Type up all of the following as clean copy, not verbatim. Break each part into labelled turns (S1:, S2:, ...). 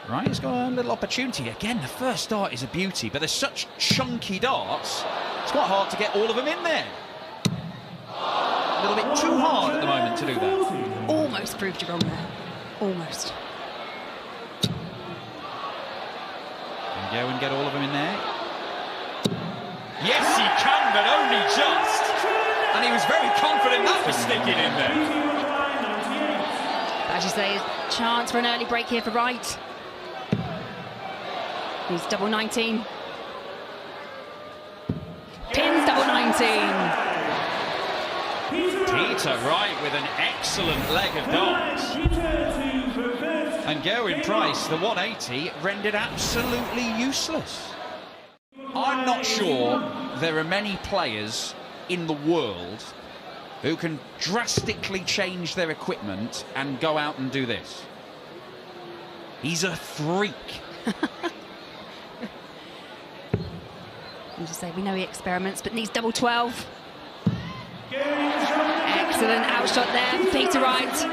S1: Right, he's got a little opportunity. Again, the first dart is a beauty, but they're such chunky darts, it's quite hard to get all of them in there. A little bit too hard at the moment to do that.
S2: Almost proved you wrong there. Almost.
S1: Can Gerwen get all of them in there? Yes, he can, but only just. And he was very confident that was sticking in there.
S2: As you say, chance for an early break here for Wright. He's double 19. Pins double 19.
S1: Peter Wright with an excellent leg of darts. And Gerwen Price, the 180, rendered absolutely useless. I'm not sure there are many players in the world who can drastically change their equipment and go out and do this. He's a freak.
S2: As you say, we know he experiments, but needs double 12. Excellent outshot there for Peter Wright.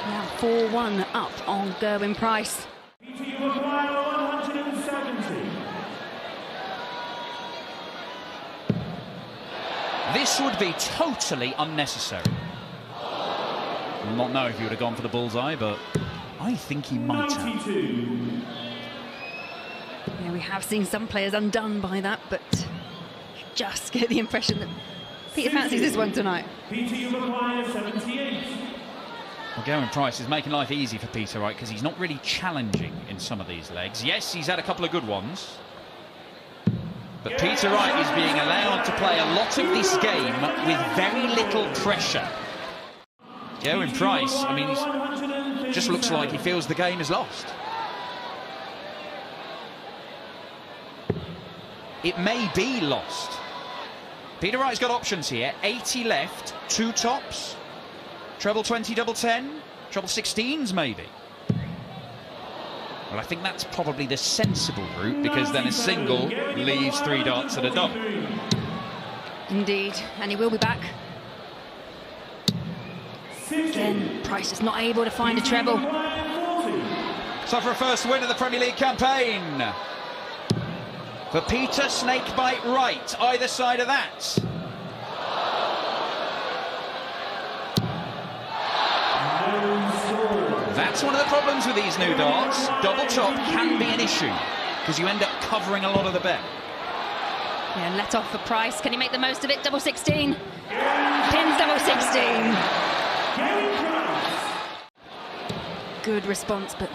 S2: Now 4-1 up on Gerwen Price.
S1: This would be totally unnecessary. I'll not know if he would have gone for the bullseye, but I think he might have.
S2: Yeah, we have seen some players undone by that, but you just get the impression that Peter fancies this one tonight.
S3: Peter, you require 78.
S1: Well, Gerwen Price is making life easy for Peter Wright because he's not really challenging in some of these legs. Yes, he's had a couple of good ones. But Peter Wright is being allowed to play a lot of this game with very little pressure. Gerwen Price, I mean, he just looks like he feels the game is lost. It may be lost. Peter Wright's got options here. 80 left, 2 tops, treble 20, double 10, treble 16s maybe. Well, I think that's probably the sensible route, because then a single leaves 3 darts at a double.
S2: Indeed, and he will be back. Again, Price is not able to find a treble.
S1: So for a first win of the Premier League campaign, for Peter Snakebite Wright, either side of that. That's one of the problems with these new darts. Double top can be an issue, because you end up covering a lot of the bet.
S2: Yeah, let off for Price. Can he make the most of it? Double 16. Pins double 16. Good response, but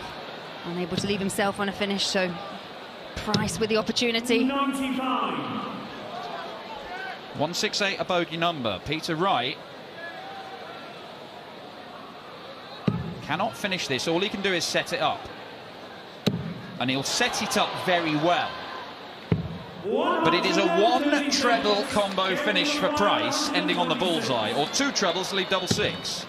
S2: unable to leave himself on a finish, so Price with the opportunity.
S1: 168, a bogey number. Peter Wright cannot finish this. All he can do is set it up. And he'll set it up very well. But it is a 1 treble combo finish for Price, ending on the bullseye, or 2 trebles to leave double 6.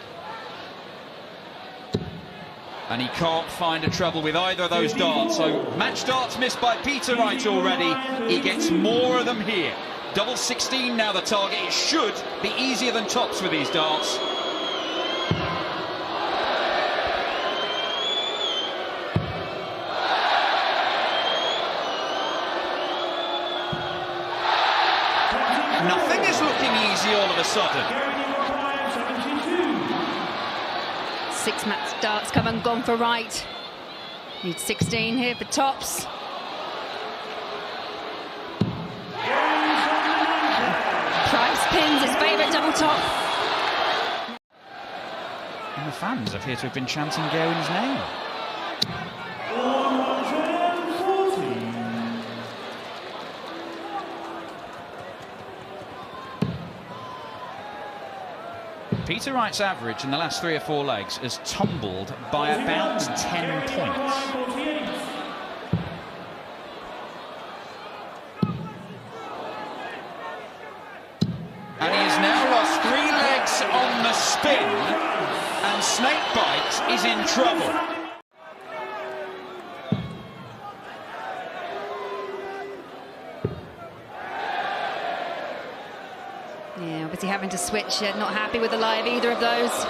S1: And he can't find a treble with either of those darts. So match darts missed by Peter Wright already. He gets more of them here. Double 16 now the target. It should be easier than tops with these darts. Nothing is looking easy all of a sudden.
S2: 6 match darts come and gone for Wright. Needs 16 here for tops. Price pins his favourite double top.
S1: And the fans appear to have been chanting Gerwen's name. Peter Wright's average in the last 3 or 4 legs has tumbled by about 10 points. And he has now lost 3 legs on the spin, and Snakebite is in trouble.
S2: Yeah, obviously having to switch, not happy with the lie of either of those.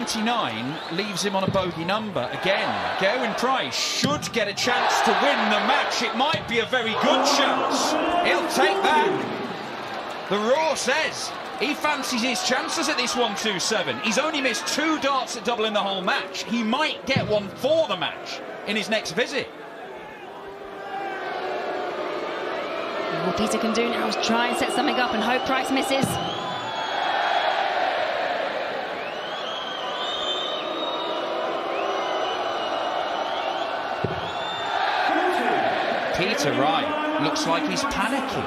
S1: 79 leaves him on a bogey number again. Gerwen Price should get a chance to win the match. It might be a very good chance. He'll take that. The Raw says he fancies his chances at this 1-2-7. He's only missed 2 darts at double in the whole match. He might get one for the match in his next visit.
S2: What Peter can do now is try and set something up and hope Price misses.
S1: Peter Wright looks like he's panicking.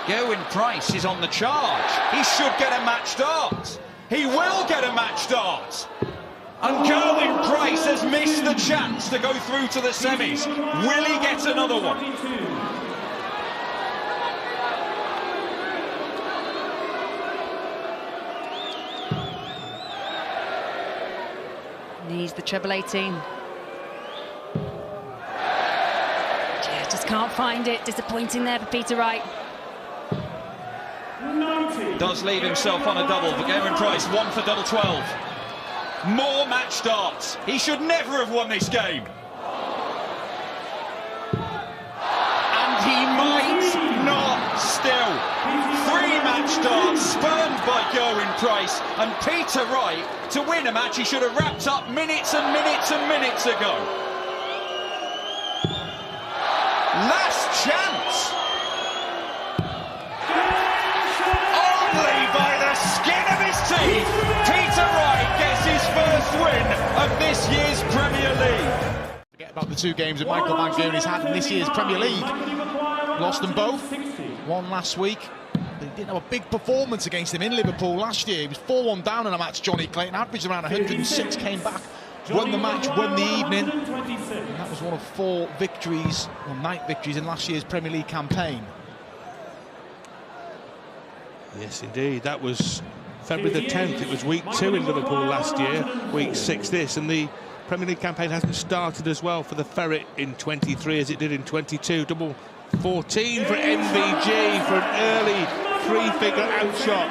S1: Gerwen Price is on the charge. He should get a match dart. He will get a match dart. And Gerwen Price has missed the chance to go through to the semis. Will he get another one?
S2: Needs the treble 18. Just can't find it. Disappointing there for Peter Wright.
S1: Does leave himself on a double for Gerwen Price. 1 for double 12. More match darts. He should never have won this game. And he might not still. 3 match darts spurned by Gerwen Price and Peter Wright to win a match he should have wrapped up minutes and minutes and minutes ago. Last chance. Only by the skin of his teeth, Peter Wright gets his first win of this year's Premier League.
S4: Forget about the 2 games that Michael Van Gerwen's had in this year's Premier League. Lost them both. One last week. They didn't have a big performance against him in Liverpool last year. He was 4-1 down in a match, Johnny Clayton. Averaged around 106, came back, won the match, won the evening. And that was one of 4 victories, or night victories, in last year's Premier League campaign.
S5: Yes, indeed. That was February the 10th. It was week 2 in Liverpool last year, week 6 this. And the Premier League campaign hasn't started as well for the Ferret in 23 as it did in 22. Double 14 for MVG for an early 3-figure outshot.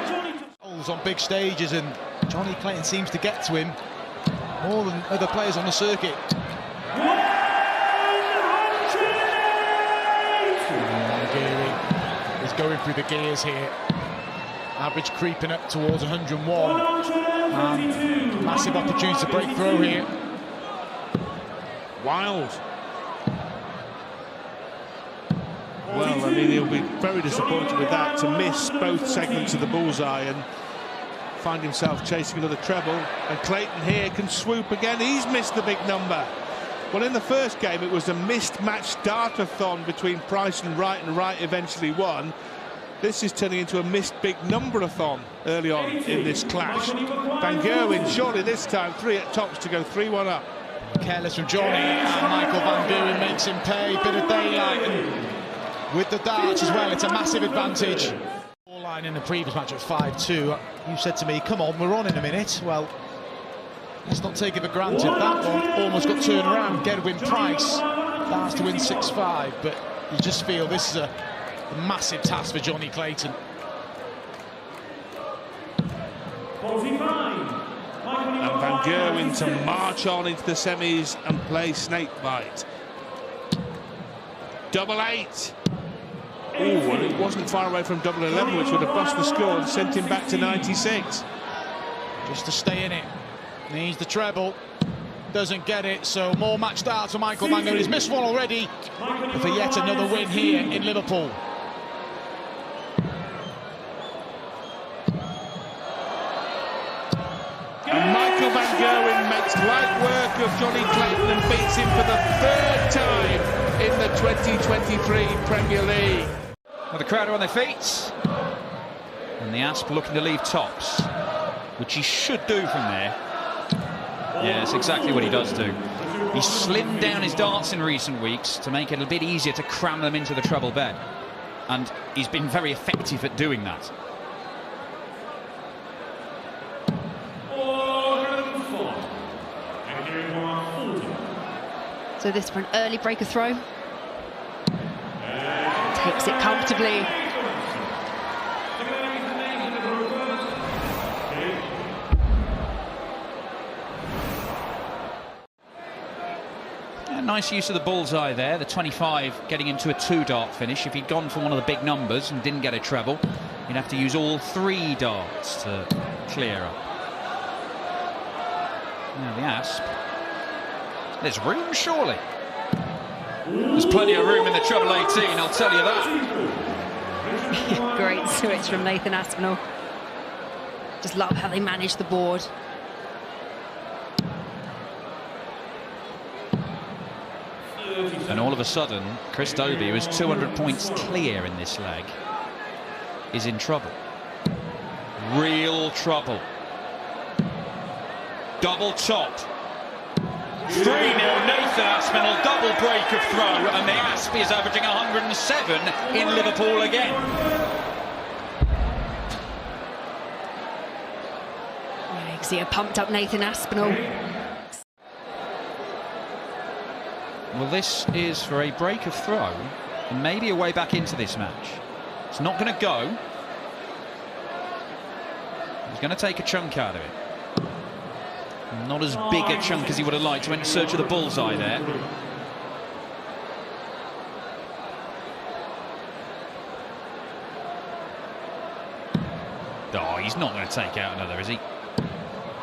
S4: Goals on big stages, and Johnny Clayton seems to get to him more than other players on the circuit. He's going through the gears here. Average creeping up towards 101. Massive opportunity to break through here.
S5: Wild. Well, I mean, he'll be very disappointed with that, to miss both segments of the bullseye and find himself chasing another treble. And Clayton here can swoop again. He's missed the big number. Well, in the first game, it was a missed match dartathon between Price and Wright eventually won. This is turning into a missed big number-a-thon early on in this clash. Van Gerwen, surely this time, 3 at tops to go 3-1 up.
S4: Careless from Johnny, and Michael Van Gerwen makes him pay. Bit of daylight, and with the darts as well, it's a massive advantage. Line in the previous match at 5-2. You said to me, come on, we're on in a minute. Well, let's not take it for granted. That one almost got turned around. Gerwen Price starts to win 6-5, but you just feel this is a massive task for Johnny Clayton.
S5: And Van Gerwen to march on into the semis and play snakebite. Double 8. Oh, and it wasn't far away from double 11, which would have bust the score and sent him back to 96.
S4: Just to stay in it. Needs the treble. Doesn't get it, so more match darts for Michael Van Gerwen. He's missed one already for yet another win here in Liverpool.
S5: And Michael Van Gerwen makes light work of Johnny Clayton and beats him for the 3rd time in the 2023 Premier League.
S1: Well, the crowd are on their feet, and the Asp looking to leave tops, which he should do from there. Yeah, that's exactly what he does do. He slimmed down his darts in recent weeks to make it a bit easier to cram them into the treble bed, and he's been very effective at doing that.
S2: So this for an early breaker throw. Takes it comfortably.
S1: nice use of the bullseye there, the 25 getting into a 2-dart finish. If he'd gone for one of the big numbers and didn't get a treble, he'd have to use all 3 darts to clear up. Now the Asp. There's room, surely. There's plenty of room in the treble 18, I'll tell you that.
S2: Great switch from Nathan Aspinall. Just love how they manage the board.
S1: And all of a sudden, Chris Dobey, who is 200 points clear in this leg, is in trouble. Real trouble. Double top. 3-0, Nathan Aspinall, double break of throw, and the Asp is averaging 107 in Liverpool again.
S2: Yeah, you can see a pumped up Nathan Aspinall.
S1: Well, this is for a break of throw and maybe a way back into this match. It's not going to go. He's going to take a chunk out of it. Not as big a chunk as he would have liked. He went in search of the bullseye there. Oh, he's not going to take out another, is he?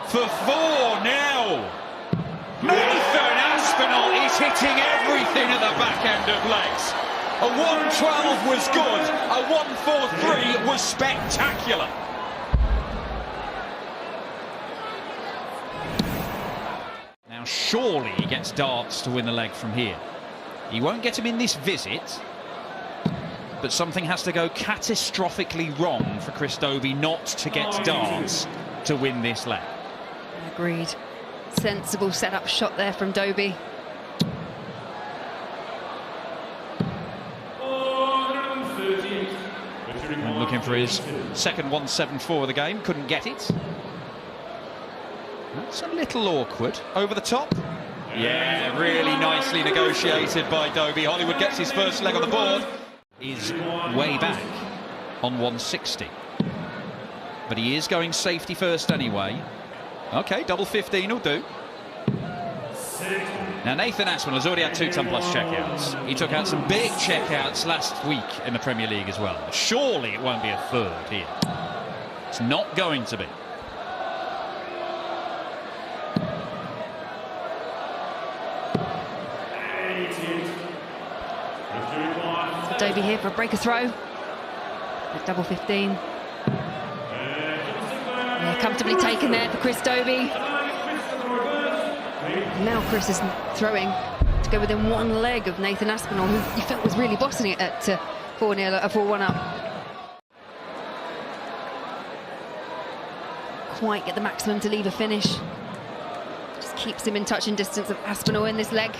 S1: For 4 now! Nathan Aspinall is hitting everything at the back end of legs. A 112 was good, a 143 was spectacular. Now surely he gets darts to win the leg from here. He won't get him in this visit, but something has to go catastrophically wrong for Chris Dobey not to get darts to win this leg.
S2: Agreed. Sensible setup shot there from Dobey.
S1: And looking for his second 174 of the game, couldn't get it. That's a little awkward. Over the top. Yeah, really nicely negotiated by Dobey. Hollywood gets his first leg on the board. Is way back on 160. But he is going safety first anyway. OK, double 15 will do. Now Nathan Aspinall has already had 2-ton plus checkouts. He took out some big checkouts last week in the Premier League as well. But surely it won't be a third here. It's not going to be.
S2: Dobey here for a break of throw. At double 15. Yeah, comfortably taken there for Chris Dobey. Now Chris is throwing to go within 1 leg of Nathan Aspinall, who you felt was really bossing it at 4-1 up. Quite get the maximum to leave a finish. Just keeps him in touching distance of Aspinall in this leg.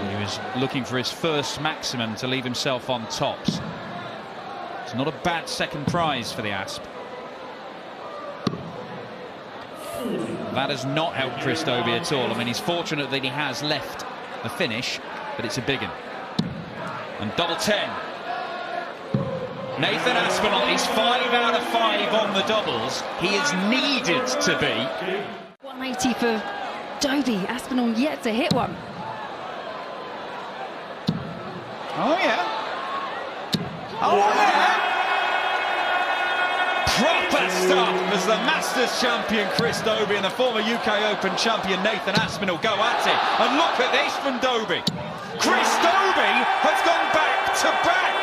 S1: He was looking for his first maximum to leave himself on tops. It's not a bad second prize for the Asp. That has not helped Chris Dobey at all. I mean, he's fortunate that he has left the finish, but it's a big one. And double 10. Nathan Aspinall is 5 out of 5 on the doubles. He is needed to be.
S2: 180 for Dobey. Aspinall yet to hit one.
S1: Oh, yeah. Oh, yeah. Proper stuff as the Masters champion Chris Dobey and the former UK Open champion Nathan Aspinall go at it. And look at this from Dobey. Chris Dobey has gone back to back.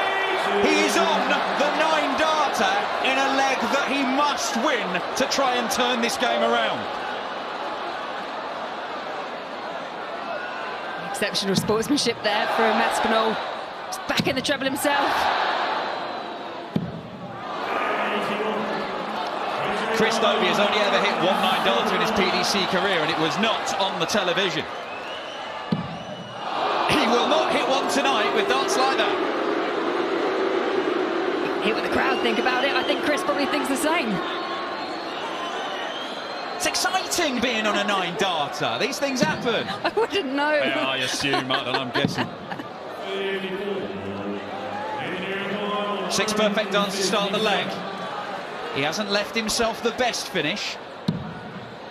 S1: He is on the 9-darter in a leg that he must win to try and turn this game around.
S2: Exceptional sportsmanship there from Aspinall. Just back in the treble himself.
S1: Chris Dobey has only ever hit 1 9-darter in his PDC career, and it was not on the television. He will not hit one tonight with darts like that.
S2: Hear what the crowd think about it. I think Chris probably thinks the same.
S1: It's exciting being on a 9-darter. These things happen.
S2: I wouldn't know.
S1: Yeah, I assume, I'm guessing. 6 perfect darts to start the leg. He hasn't left himself the best finish.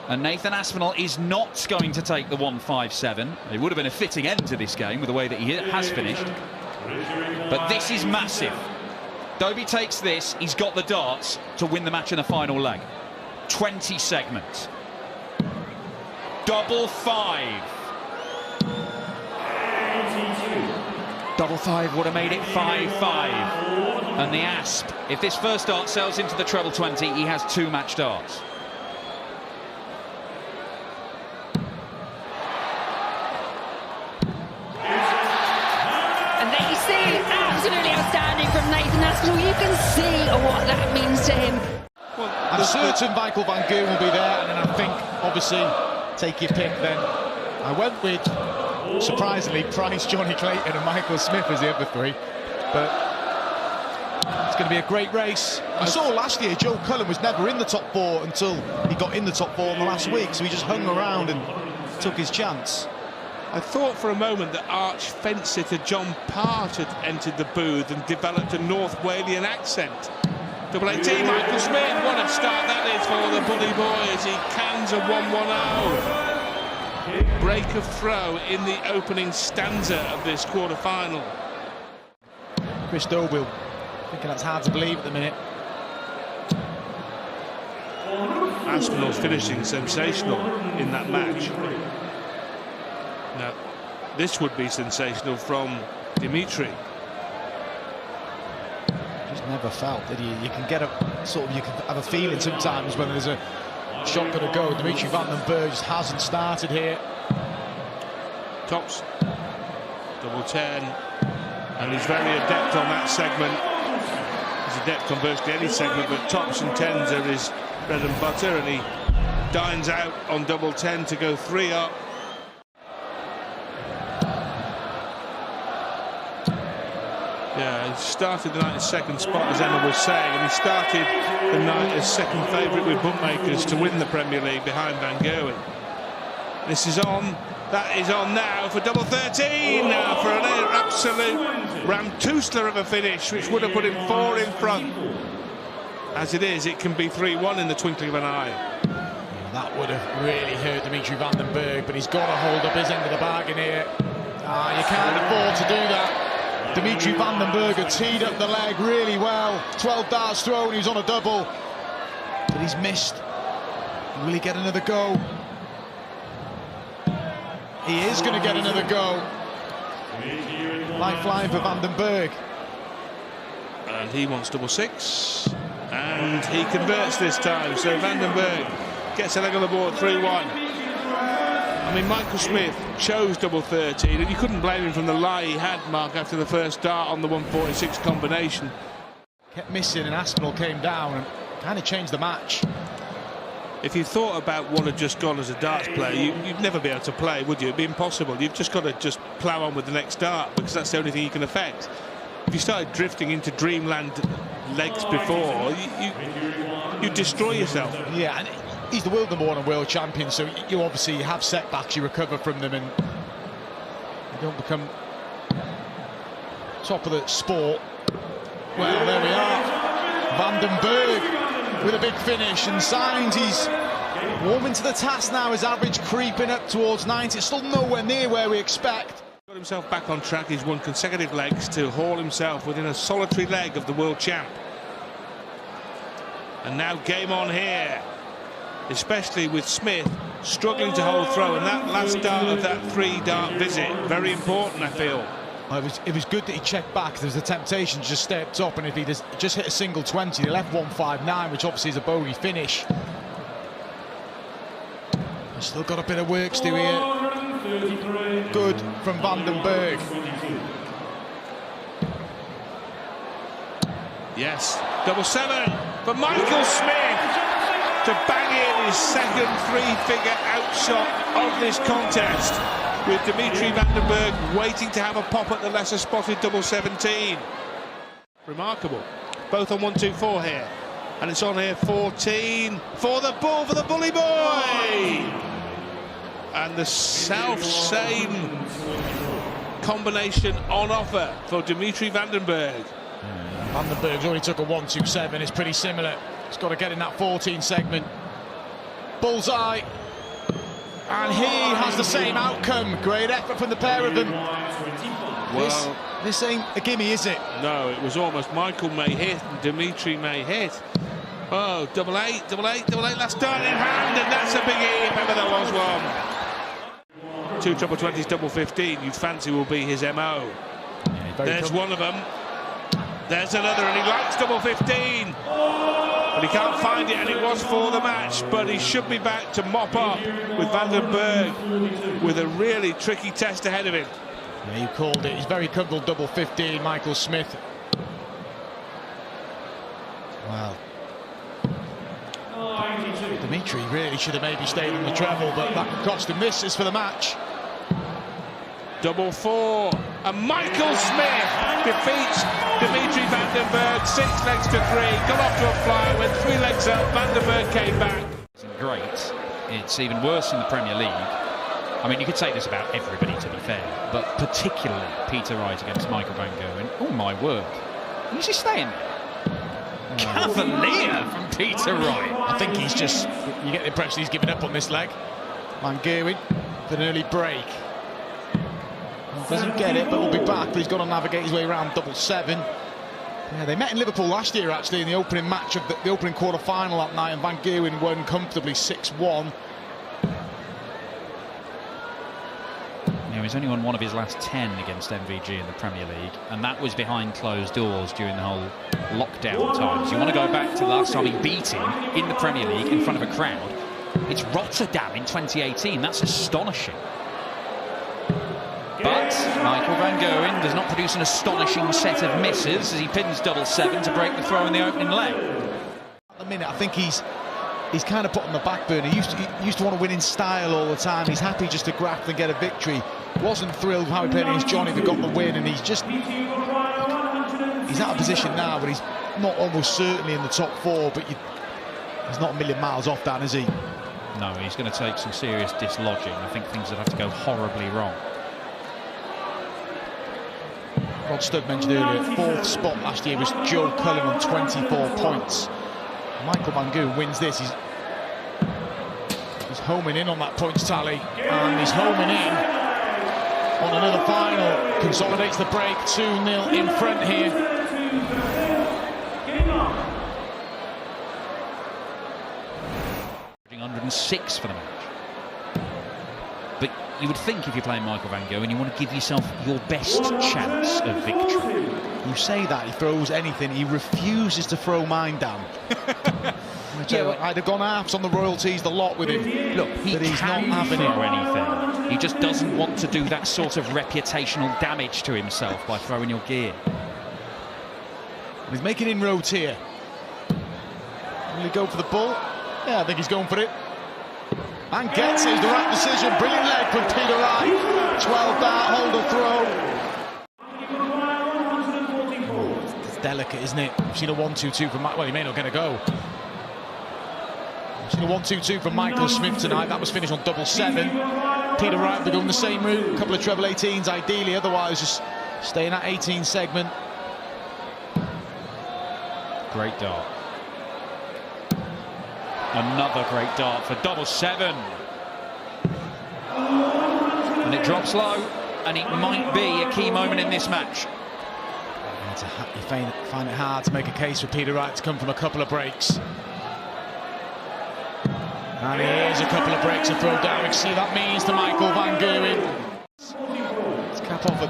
S1: And Nathan Aspinall is not going to take the 157. It would have been a fitting end to this game with the way that he has finished. But this is massive. Dobie takes this, he's got the darts to win the match in the final leg. 20 segments. Double five. Double five would have made it 5-5. And the Asp, if this first dart sells into the treble 20, he has 2 match darts.
S2: And there you see, absolutely outstanding from Nathan Aspinall. You can see what that means to him.
S4: Well, I'm certain Michael Van Gerwen will be there, and then I think, obviously, take your pick then. I went with, surprisingly, Price, Johnny Clayton and Michael Smith as the other 3. But it's going to be a great race. I saw last year Joe Cullen was never in the top 4 until he got in the top 4 in the last week, so he just hung around and took his chance.
S5: I thought for a moment that arch fence sitter John Part had entered the booth and developed a North Walian accent. Double 18, Michael Smith, what a start that is for the Bully Boys. He cans a 1-1-0. Break of throw in the opening stanza of this quarter-final.
S4: Chris Dobie, thinking that's hard to believe at the minute.
S5: Aspinall's finishing sensational in that match. Now, this would be sensational from Dimitri.
S4: Just never felt that you can get a sort of, you can have a feeling sometimes when there's a shot going to go. Dimitri Van den Berg just hasn't started here.
S5: Tops, double 10, and he's very adept on that segment. He's adept on virtually any segment, but tops and 10s are his bread and butter, and he dines out on double 10 to go 3 up. Yeah, he started the night in 2nd spot, as Emma was saying, and he started the night as 2nd favourite with bookmakers to win the Premier League behind Van Gerwen. This is on. That is on now for double 13. Now for an absolute ramtoosler of a finish, which would have put him 4 in front. As it is, it can be 3-1 in the twinkling of an eye.
S4: That would have really hurt Dimitri Van den Berg, but he's got to hold up his end of the bargain here. You can't afford to do that. Dimitri Van den Berg had teed up the leg really well. 12 darts thrown, he was on a double, but he's missed. Will he get another go? He is going to get another go. Lifeline for Van den Berg.
S5: And he wants double 6. And he converts this time. So Van den Berg gets a leg on the board, 3-1. I mean, Michael Smith chose double 13, and you couldn't blame him from the lie he had, Mark, after the first dart on the 146 combination.
S4: Kept missing, and Aspinall came down and kind of changed the match.
S5: If you thought about what had just gone as a darts player, you'd never be able to play, would you? It'd be impossible. You've just got to just plough on with the next dart, because that's the only thing you can affect. If you started drifting into dreamland legs before, you destroy yourself.
S4: Yeah, and he's the world #1 and world champion, so you obviously have setbacks, you recover from them, and you don't become top of the sport. Well, there we are. Van den Berg with a big finish and signs he's warming to the task now. His average creeping up towards 90. It's still nowhere near where we expect.
S5: Got himself back on track. He's won consecutive legs to haul himself within a solitary leg of the world champ. And now game on here, especially with Smith struggling to hold throw, and that last dart of that 3-dart visit, very important, I feel.
S4: It was good that he checked back. There was a temptation to just stay up top, and if he just hit a single 20, they left 159, which obviously is a bogey finish. He's still got a bit of work to do here. Good from Van den Berg.
S5: Yes, double 7 for Michael Smith to bang in his second 3-figure outshot of this contest, with Dimitri Van den Berg waiting to have a pop at the lesser spotted double 17. Remarkable. Both on 1-2-4 here. And it's on here 14 for the ball for the Bully Boy. And the self-same combination on offer for Dimitri Van den Berg.
S4: Van den Berg's already took a 1-2-7. It's pretty similar. He's got to get in that 14 segment. Bullseye. And he has the same outcome. Great effort from the pair of them.
S5: Well,
S4: this ain't a gimme, is it?
S5: no, it was almost Michael may hit and Dimitri may hit. Oh, double eight, last turn in hand, and that's a biggie if ever there was one. 2 treble 20s, double 15, you'd fancy will be his MO. There's one of them. There's another, and he likes double 15. But he can't find it, and it was for the match. But he should be back to mop up with Van den Berg with a really tricky test ahead of him.
S4: Yeah, you called it. He's very comfortable double 15, Michael Smith. Well, Dimitri really should have maybe stayed on the treble, but that could cost him. This is for the match.
S5: Double 4, and Michael Smith defeats Dimitri Van den Berg, 6 legs to 3, got off to a flyer, went 3 legs up, Van den Berg came back.
S1: Great. It's even worse in the Premier League. I mean, you could say this about everybody, to be fair, but particularly Peter Wright against Michael van Gerwen. Oh my word. Who's he staying there? Cavalier from Peter Wright.
S4: I think he's just, you get the impression he's given up on this leg. Van Gerwen with an early break. Doesn't get it, but will be back. But he's got to navigate his way around double 7. Yeah, they met in Liverpool last year, actually, in the opening match of the opening quarter-final that night, and Van Gerwen won comfortably 6-1.
S1: Yeah, he's only won one of his last 10 against MVG in the Premier League, and that was behind closed doors during the whole lockdown times. You want to go back to the last time he beat him in the Premier League in front of a crowd. It's Rotterdam in 2018. That's astonishing. But Michael van Gerwen does not produce an astonishing set of misses as he pins double 7 to break the throw in the opening leg.
S4: At the minute, I think he's kind of put on the back burner. He used to want to win in style all the time. He's happy just to graft and get a victory. Wasn't thrilled with how he played against Johnny that got the win, and he's out of position now, but he's not almost certainly in the top 4, but he's not a million miles off that, is he?
S1: No, he's going to take some serious dislodging. I think things would have to go horribly wrong.
S4: Rod Studd mentioned earlier, 4th spot last year was Joe Cullen on 24 points. Michael van Gerwen wins this. He's homing in on that points tally, and he's homing in on another final. Consolidates the break, 2-0 in front here.
S1: Averaging 106 for the match. But you would think if you're playing Michael van Gerwen, you want to give yourself your best chance of victory.
S4: You say that, he throws anything, he refuses to throw mine down. Yeah, I'd have gone halves on the royalties, the lot with him.
S1: Look, he's not having throw anything. He just doesn't want to do that sort of reputational damage to himself by throwing your gear.
S4: He's making inroads here. Will he go for the bull? Yeah, I think he's going for it. And gets it, the right decision. Brilliant leg from Peter Wright. 12 dart, hold or throw. Oh, it's delicate, isn't it? We've seen a 1-2-2 from Well, he may not get a go. We've seen a 1-2-2 from Michael Smith tonight. That was finished on double 7. Peter Wright will be going the same route. A couple of treble 18s ideally, otherwise just stay in that 18 segment.
S1: Great dart. Another great dart for double 7. And it drops low, and it might be a key moment in this match.
S4: You find it hard to make a case for Peter Wright to come from a couple of breaks. And here's a couple of breaks and throw down. You can see that means to Michael van Gerwen. Let's cap off a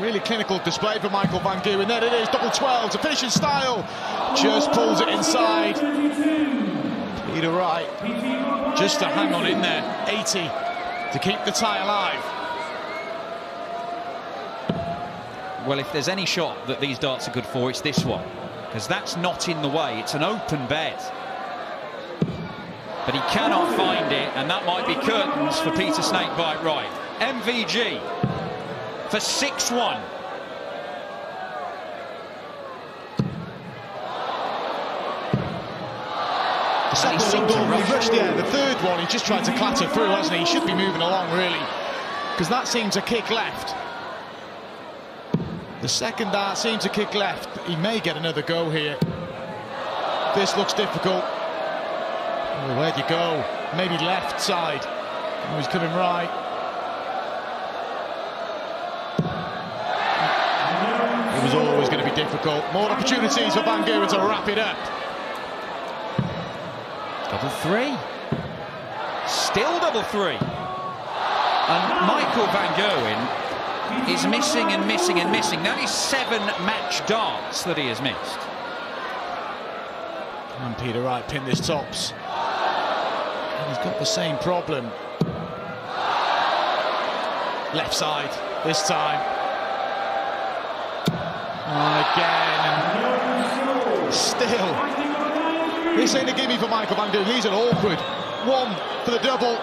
S4: really clinical display for Michael van Gerwen. There it is, double 12 to finish in style. Just pulls it inside. Peter Wright, just to hang on in there, 80 to keep the tie alive.
S1: Well, if there's any shot that these darts are good for, it's this one, because that's not in the way. It's an open bed, but he cannot find it, and that might be curtains for Peter Snakebite Wright. MVG for 6-1.
S4: The second one done, he rushed there. The third one, he just tried to clatter through, hasn't he? He should be moving along, really, because that seemed to kick left. The second dart seemed to kick left. He may get another go here. This looks difficult. Oh, where'd you go? Maybe left side. Oh, he's coming right. It was always going to be difficult. More opportunities for Van Gerwen to wrap it up.
S1: Double three. Still double three. And Michael Van Gerwen is missing and missing and missing. Nearly 7 match darts that he has missed.
S4: And Peter Wright pinned this tops. And he's got the same problem. Left side this time. Again. And still. This ain't a gimme for Michael Van Gerwen. He's an awkward one for the double.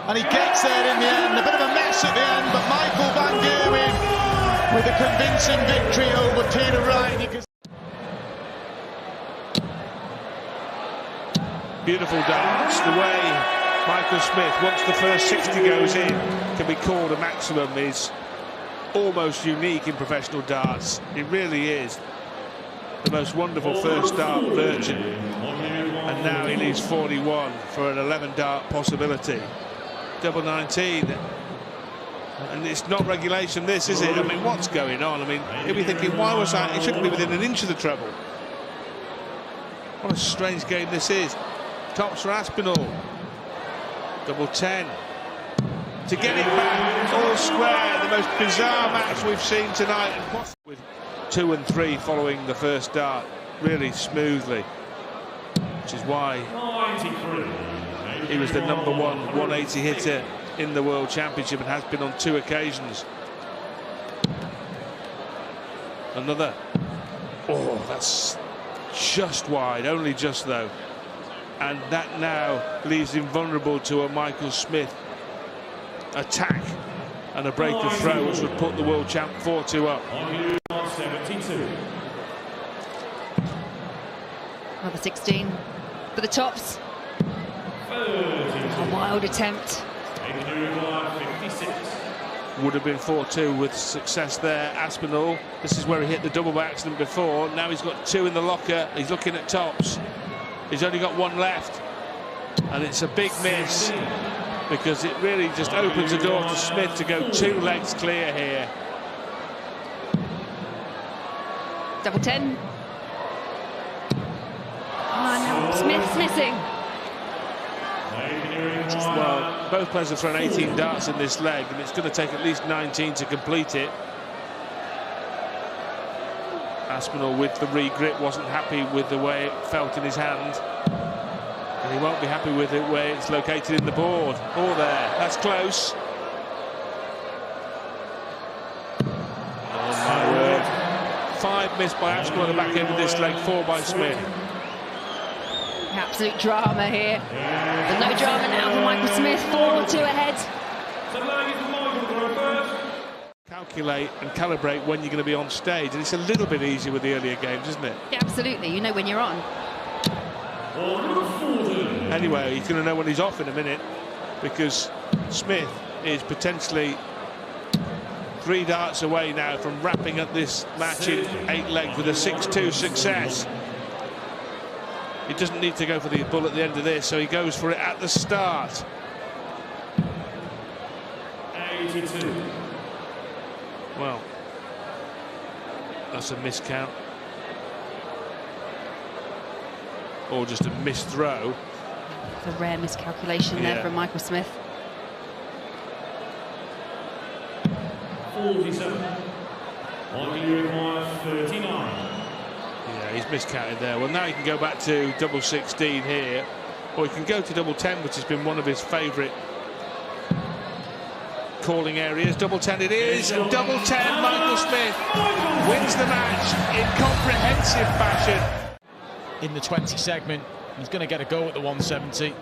S4: And he gets there in the end. A bit of a mess at the end, but Michael Van Gerwen with a convincing victory over Peter Wright.
S5: Beautiful darts. The way Michael Smith, once the first 60 goes in, can be called a maximum is almost unique in professional darts. It really is. The most wonderful first dart merchant. And now he leaves 41 for an 11 dart possibility. Double 19. And it's not regulation, this, is it? I mean, what's going on? I mean, you'll be thinking, why was that? It shouldn't be within an inch of the treble. What a strange game this is. Tops for Aspinall. Double 10. To get it back, all square. The most bizarre match we've seen tonight. With 2 and 3 following the first dart, really smoothly. Which is why he was the #1 180 hitter in the World Championship and has been on 2 occasions. Another. Oh, that's just wide, only just though. And that now leaves him vulnerable to a Michael Smith attack and a break of throw, which would put the world champ 4-2 up.
S3: 72.
S2: Another 16 for the tops. A wild attempt.
S3: 56.
S5: Would have been 4-2 with success there. Aspinall, this is where he hit the double by accident before. Now he's got 2 in the locker. He's looking at tops. He's only got 1 left. And it's a big miss because it really just opens the door to Smith to go 2 legs clear here.
S2: Double 10. Oh, no, Smith's missing.
S5: Well, both players have thrown 18 darts in this leg, and it's going to take at least 19 to complete it. Aspinall, with the re-grip, wasn't happy with the way it felt in his hand. And he won't be happy with it where it's located in the board. Oh, there. That's close. Oh, my word. 5 missed by Aspinall at the back end of this leg, 4 by Smith.
S2: Absolute drama here. But no drama now for Michael Smith. 4-2 ahead.
S5: Calculate and calibrate when you're going to be on stage, and it's a little bit easier with the earlier games, isn't it?
S2: Yeah, absolutely. You know when you're on.
S5: Anyway, he's going to know when he's off in a minute, because Smith is potentially 3 darts away now from wrapping up this match in 8 legs with a 6-2 success. He doesn't need to go for the ball at the end of this, so he goes for it at the start.
S3: 82.
S5: Well, that's a miscount. Or just a missed throw.
S2: A rare miscalculation there from Michael Smith.
S3: 47. On you require 39.
S5: Yeah, he's miscounted there. Well, now he can go back to double 16 here, or he can go to double 10, which has been one of his favourite calling areas. Double 10 it is, and double 10, Michael Smith wins the match in comprehensive fashion.
S4: In the 20 segment, he's going to get a go at the 170.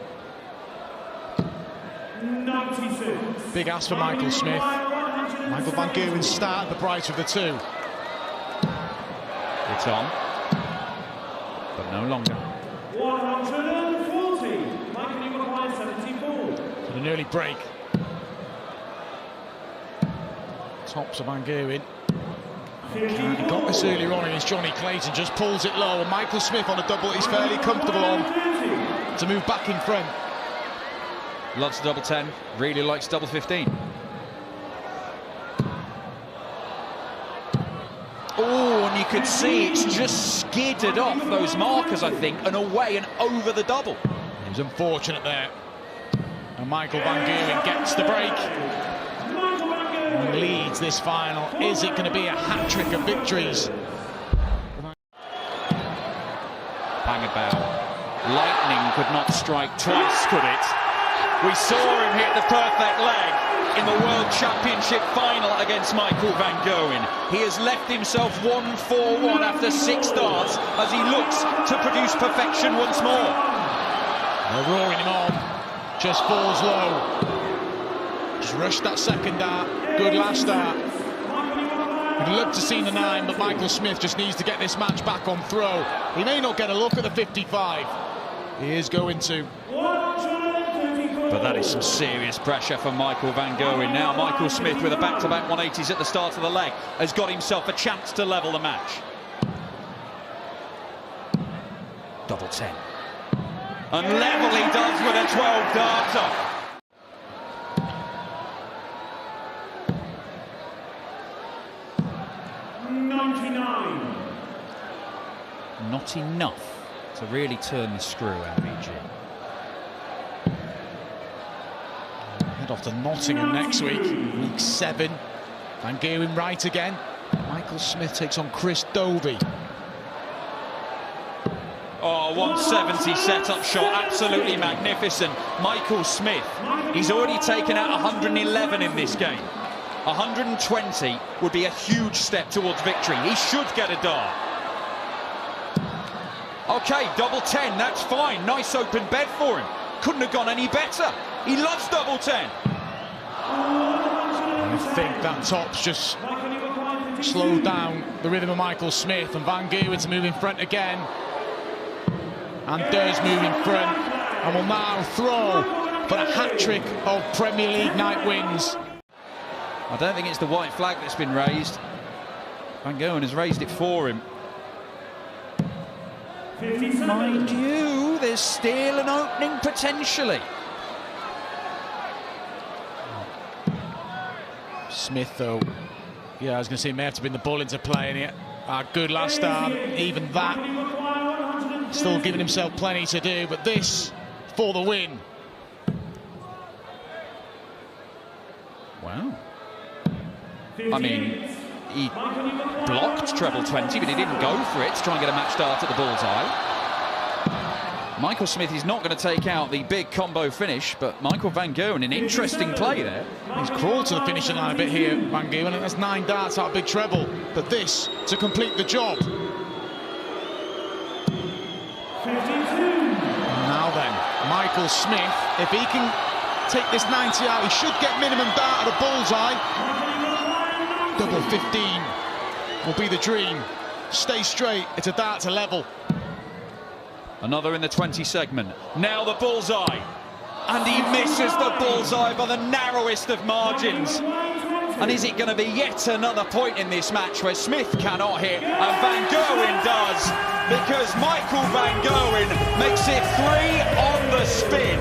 S3: 96.
S4: Big ask for Michael Smith. Michael Van Gerwen start the brighter of the 2.
S1: It's on, but no longer.
S3: 140. Michael requires 74.
S4: And an early break. Tops of Van Gerwen. He got this earlier on, and it's Johnny Clayton just pulls it low, and Michael Smith on a double he's fairly comfortable on. to move back in front.
S1: Loves double 10, really likes double 15. Oh, and you could see it's just skidded off those markers, I think, and away and over the double.
S4: He was unfortunate there. And Michael Van Gerwen gets the break. And leads this final. Is it going to be a hat-trick of victories?
S1: Hang about. Lightning could not strike twice, could it? We saw him hit the perfect leg in the World Championship final against Michael Van Gerwen. He has left himself 1-4-1 after 6 darts as he looks to produce perfection once more.
S4: They're roaring him on. Just falls low. Just rushed that second dart. Good last dart. We'd love to see the 9, but Michael Smith just needs to get this match back on throw. He may not get a look at the 55. He is going to.
S1: But that is some serious pressure for Michael Van Gerwen. Now Michael Smith with a back-to-back 180s at the start of the leg has got himself a chance to level the match. Double 10. And level he does with a 12-darter. Not enough to really turn the screw, MVG.
S4: Head off to Nottingham next week, week 7. Van Gerwen right again. Michael Smith takes on Chris Dovey.
S1: Oh, 170 set-up shot, absolutely magnificent. Michael Smith, he's already taken out 111 in this game. 120 would be a huge step towards victory. He should get a dart. OK, double 10, that's fine. Nice open bed for him. Couldn't have gone any better. He loves double 10.
S4: I think that top's just slowed down the rhythm of Michael Smith, and Van Gerwen to move in front again. And does move in front, and will now throw for a hat-trick of Premier League night wins.
S1: I don't think it's the white flag that's been raised. Van Gerwen has raised it for him. Mind you, there's still an opening potentially.
S4: Smith, though, yeah, I was going to say, may have to bring the ball into play in it. Good last start, even that. Still giving himself plenty to do, but this for the win.
S1: Wow. I mean, he blocked treble 20, but he didn't go for it to try and get a match start at the bullseye. Michael Smith is not going to take out the big combo finish, but Michael Van Gerwen, an interesting play there.
S4: He's crawled to the finishing line a bit here, Van Gerwen, and that's 9 darts out of big treble. But this to complete the job. Now then, Michael Smith, if he can take this 90 out, he should get minimum dart at a bullseye. Double 15 will be the dream. Stay straight, it's a dart to level.
S1: Another in the 20 segment. Now the bullseye. And he misses the bullseye by the narrowest of margins. And is it going to be yet another point in this match where Smith cannot hit and Van Gerwen does? Because Michael Van Gerwen makes it 3 on the spin.